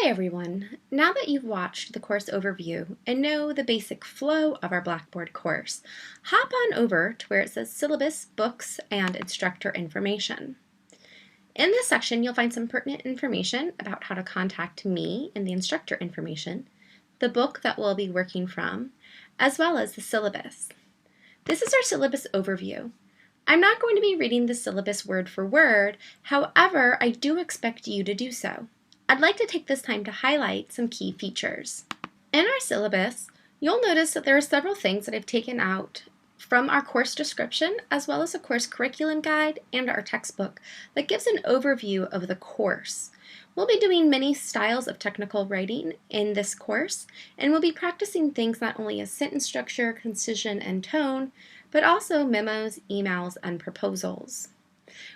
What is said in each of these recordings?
Hi everyone! Now that you've watched the course overview and know the basic flow of our Blackboard course, hop on over to where it says Syllabus, Books, and Instructor Information. In this section, you'll find some pertinent information about how to contact me in the instructor information, the book that we'll be working from, as well as the syllabus. This is our syllabus overview. I'm not going to be reading the syllabus word for word, however, I do expect you to do so. I'd like to take this time to highlight some key features. In our syllabus, you'll notice that there are several things that I've taken out from our course description, as well as a course curriculum guide and our textbook that gives an overview of the course. We'll be doing many styles of technical writing in this course, and we'll be practicing things not only as sentence structure, concision, and tone, but also memos, emails, and proposals.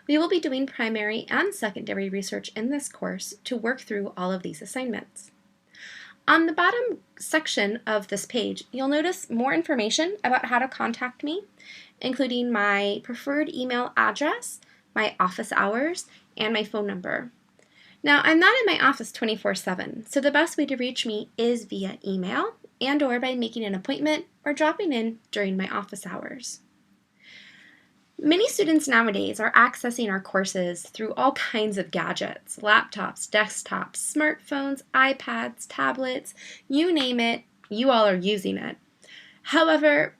We will be doing primary and secondary research in this course to work through all of these assignments. On the bottom section of this page, you'll notice more information about how to contact me, including my preferred email address, my office hours, and my phone number. Now, I'm not in my office 24/7, so the best way to reach me is via email and/or by making an appointment or dropping in during my office hours. Many students nowadays are accessing our courses through all kinds of gadgets, laptops, desktops, smartphones, iPads, tablets, you name it, you all are using it. However,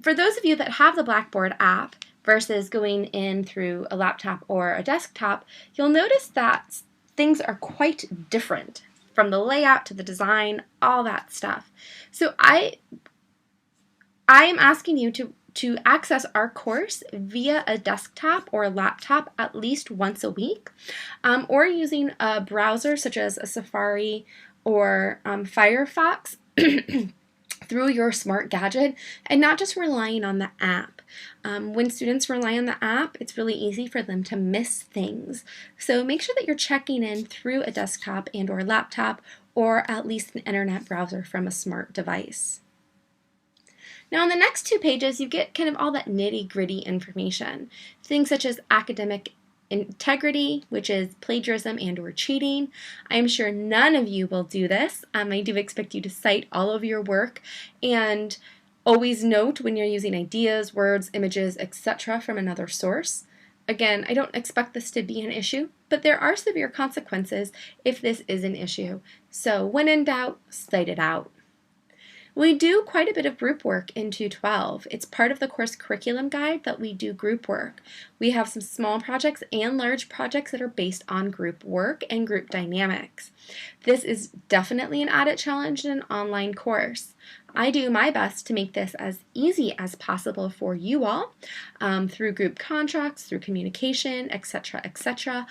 for those of you that have the Blackboard app versus going in through a laptop or a desktop, you'll notice that things are quite different from the layout to the design, all that stuff. So I am asking you to access our course via a desktop or a laptop at least once a week, or using a browser such as a Safari or Firefox through your smart gadget, and not just relying on the app. When students rely on the app, it's really easy for them to miss things. So make sure that you're checking in through a desktop and or laptop, or at least an internet browser from a smart device. Now on the next two pages, you get kind of all that nitty-gritty information. Things such as academic integrity, which is plagiarism and or cheating. I am sure none of you will do this. I do expect you to cite all of your work and always note when you're using ideas, words, images, etc. from another source. Again, I don't expect this to be an issue, but there are severe consequences if this is an issue. So when in doubt, cite it out. We do quite a bit of group work in 212. It's part of the course curriculum guide that we do group work. We have some small projects and large projects that are based on group work and group dynamics. This is definitely an added challenge in an online course. I do my best to make this as easy as possible for you all through group contracts, through communication, etc., etc.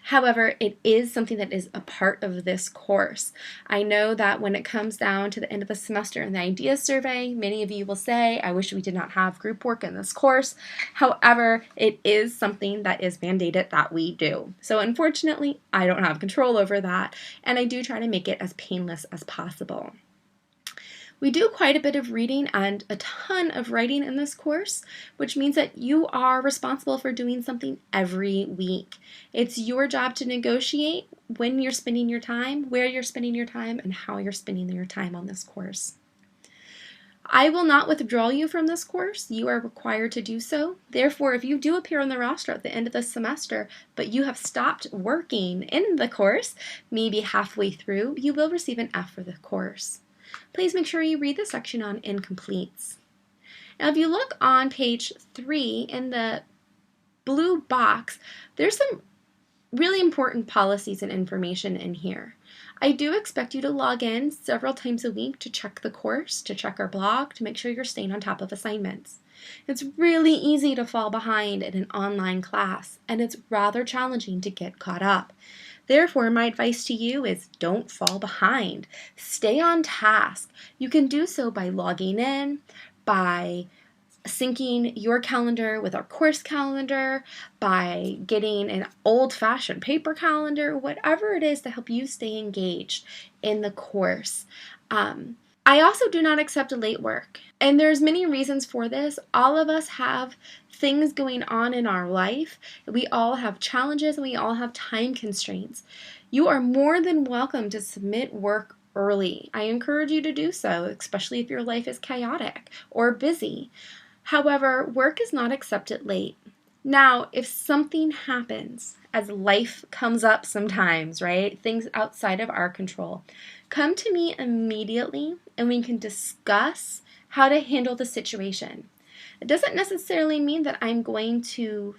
However, it is something that is a part of this course. I know that when it comes down to the end of the semester in the ideas survey, many of you will say, I wish we did not have group work in this course. However, it is something that is mandated that we do. So unfortunately, I don't have control over that, and I do try to make it as painless as possible. We do quite a bit of reading and a ton of writing in this course, which means that you are responsible for doing something every week. It's your job to negotiate when you're spending your time, where you're spending your time, and how you're spending your time on this course. I will not withdraw you from this course. You are required to do so. Therefore, if you do appear on the roster at the end of the semester, but you have stopped working in the course, maybe halfway through, you will receive an F for the course. Please make sure you read the section on incompletes. Now, if you look on page 3 in the blue box, there's some really important policies and information in here. I do expect you to log in several times a week to check the course, to check our blog, to make sure you're staying on top of assignments. It's really easy to fall behind in an online class, and it's rather challenging to get caught up. Therefore, my advice to you is don't fall behind. Stay on task. You can do so by logging in, by syncing your calendar with our course calendar, by getting an old-fashioned paper calendar, whatever it is to help you stay engaged in the course. I also do not accept late work, and there's many reasons for this. All of us have things going on in our life. We all have challenges and we all have time constraints. You are more than welcome to submit work early. I encourage you to do so, especially if your life is chaotic or busy. However, work is not accepted late. Now, if something happens, as life comes up sometimes, right? Things outside of our control, come to me immediately and we can discuss how to handle the situation. It doesn't necessarily mean that I'm going to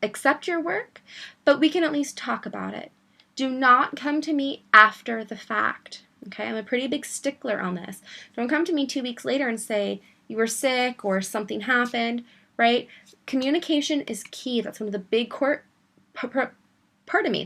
accept your work, but we can at least talk about it. Do not come to me after the fact. Okay, I'm a pretty big stickler on this. Don't come to me 2 weeks later and say you were sick or something happened, right? Communication is key. That's one of the big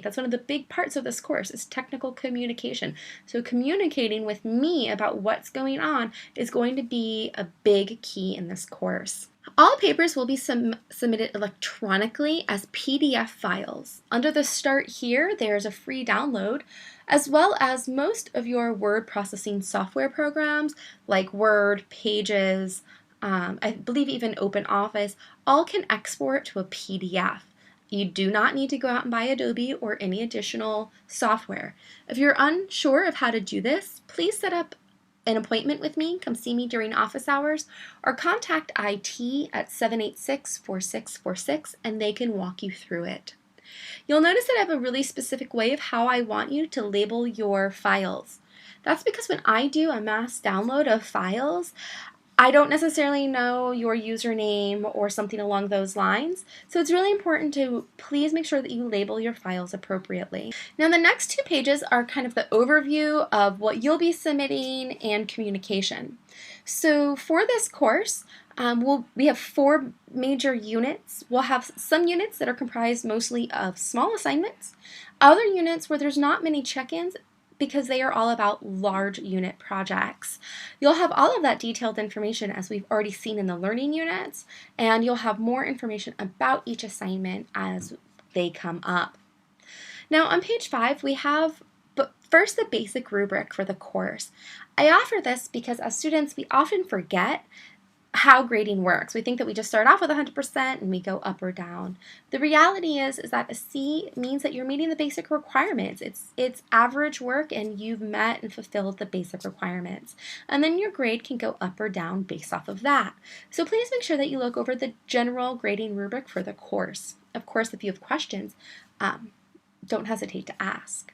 that's one of the big parts of this course is technical communication. So communicating with me about what's going on is going to be a big key in this course. All papers will be submitted electronically as PDF files. Under the Start Here, there's a free download, as well as most of your word processing software programs like Word, Pages, I believe even OpenOffice, all can export to a PDF. You do not need to go out and buy Adobe or any additional software. If you're unsure of how to do this, please set up an appointment with me, come see me during office hours, or contact IT at 786-4646 and they can walk you through it. You'll notice that I have a really specific way of how I want you to label your files. That's because when I do a mass download of files, I don't necessarily know your username or something along those lines, so it's really important to please make sure that you label your files appropriately. Now the next 2 pages are kind of the overview of what you'll be submitting and communication. So for this course, we have 4 major units. We'll have some units that are comprised mostly of small assignments, other units where there's not many check-ins, because they are all about large unit projects. You'll have all of that detailed information as we've already seen in the learning units, and you'll have more information about each assignment as they come up. Now on page 5, we have first the basic rubric for the course. I offer this because as students, we often forget how grading works. We think that we just start off with 100% and we go up or down. The reality is that a C means that you're meeting the basic requirements. It's average work and you've met and fulfilled the basic requirements. And then your grade can go up or down based off of that. So please make sure that you look over the general grading rubric for the course. Of course, if you have questions, don't hesitate to ask.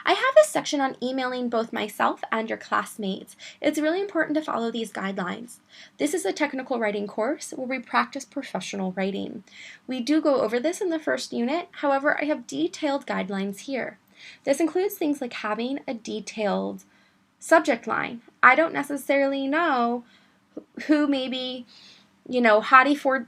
I have a section on emailing both myself and your classmates. It's really important to follow these guidelines. This is a technical writing course where we practice professional writing. We do go over this in the first unit, however, I have detailed guidelines here. This includes things like having a detailed subject line. I don't necessarily know who maybe, Hottie Ford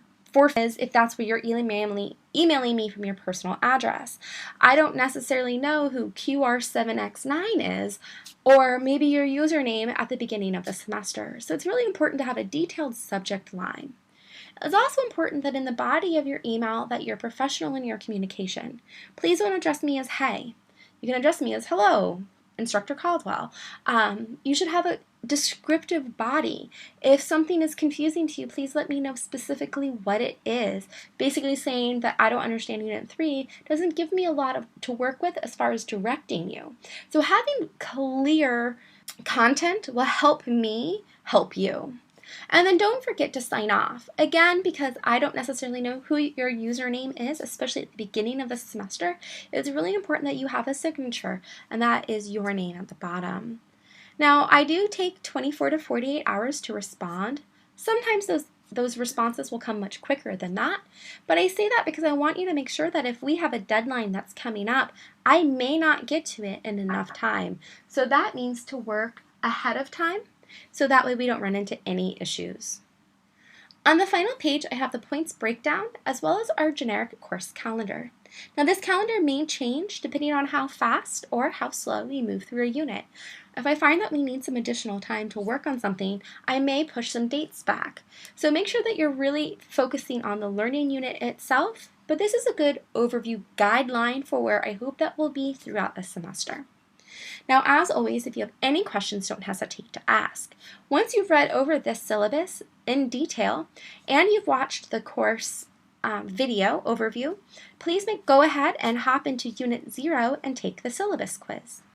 is if that's where you're emailing me from your personal address. I don't necessarily know who QR7X9 is, or maybe your username at the beginning of the semester. So it's really important to have a detailed subject line. It's also important that in the body of your email that you're professional in your communication. Please don't address me as hey. You can address me as hello, Instructor Caldwell. You should have a descriptive body. If something is confusing to you, please let me know specifically what it is. Basically saying that I don't understand Unit 3 doesn't give me a lot to work with as far as directing you. So having clear content will help me help you. And then don't forget to sign off. Again, because I don't necessarily know who your username is, especially at the beginning of the semester, it's really important that you have a signature, and that is your name at the bottom. Now, I do take 24 to 48 hours to respond. Sometimes those responses will come much quicker than that, but I say that because I want you to make sure that if we have a deadline that's coming up, I may not get to it in enough time. So that means to work ahead of time, so that way we don't run into any issues. On the final page, I have the points breakdown as well as our generic course calendar. Now this calendar may change depending on how fast or how slow we move through a unit. If I find that we need some additional time to work on something, I may push some dates back. So make sure that you're really focusing on the learning unit itself, but this is a good overview guideline for where I hope that will be throughout the semester. Now, as always, if you have any questions, don't hesitate to ask. Once you've read over this syllabus in detail and you've watched the course video overview, please go ahead and hop into Unit 0 and take the syllabus quiz.